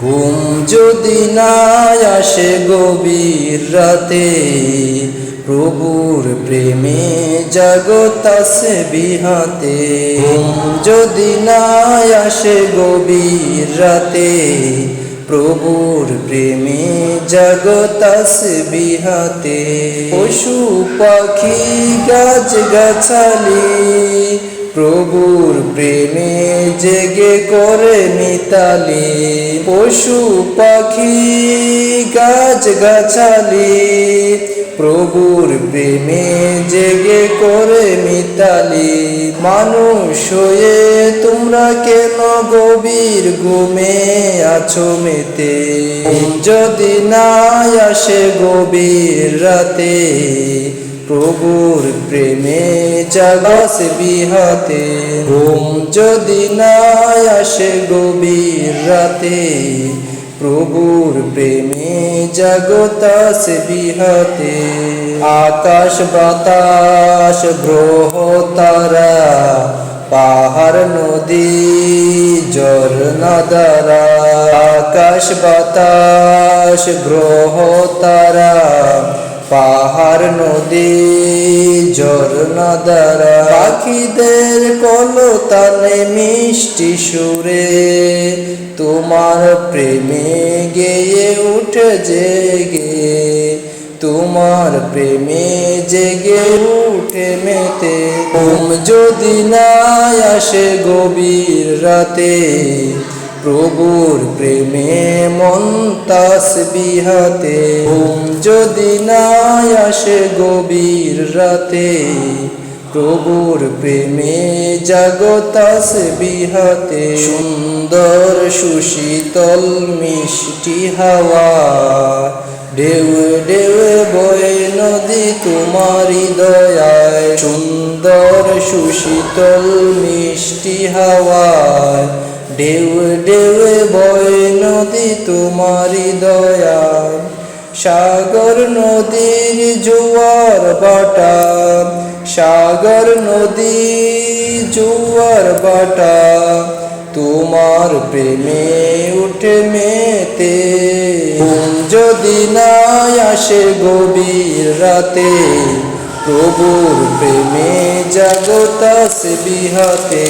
ঘুম যদি না আসে গভীর রাতে, প্রভুর প্রেমে জাগো তাসবিহাতে। ঘুম যদি না আসে গভীর রাতে, প্রভুর প্রেমে জাগো তাসবিহাতে। পশু পাখি গাছ গাছালি, প্রভুর প্রেমে জেগে করে মিতালি। পশু পাখি গাছ গাছালি, প্রভুর প্রেমে জেগে করে মিতালি। মানুষ হয়ে তোমরা কেন গভীর ঘুমে আছো মেতে? যদি না আসে গভীর রাতে, প্রভুর প্রেমে জাগো তাসবিহাতে। ঘুম যদি না আসে গভীর রাতে, প্রভুর প্রেমে জাগো তাসবিহাতে। আকাশ বাতাস গ্রহ তারা, পাহাড় নদী ঝরনা দ্বারা। আকাশ বাতাস গ্রহ তারা, পাহাড় নদী ঝরনা দ্বারা। পাখিদের কলতানে মিষ্টি সুরে, তোমার প্রেমে গেয়ে উঠে জেগে। তোমার প্রেমে জেগে উঠে মেতে। ঘুম যদি না আসে গভীর রাতে, প্রভুর প্রেমে মন তাসবিহাতে। ঘুম যদি না আসে গভীর রাতে, প্রভুর প্রেমে জাগো তাসবিহাতে। সুন্দর সুশীতল মিষ্টি হাওয়া, ঢেউ ঢেউ বয়ে নদী তোমারি দয়ায়। সুন্দর সুশীতল মিষ্টি হাওয়া, ঢেউ ঢেউ বয়ে নদী তোমারি দয়ায়। সাগর নদীর জোয়ার বাটা, সাগর নদী জোয়ার বাটা, তোমার প্রেমে উঠে মেতে। ঘুম যদি না আসে গভীর রাতে, প্রভুর প্রেমে জাগো তাসবিহাতে।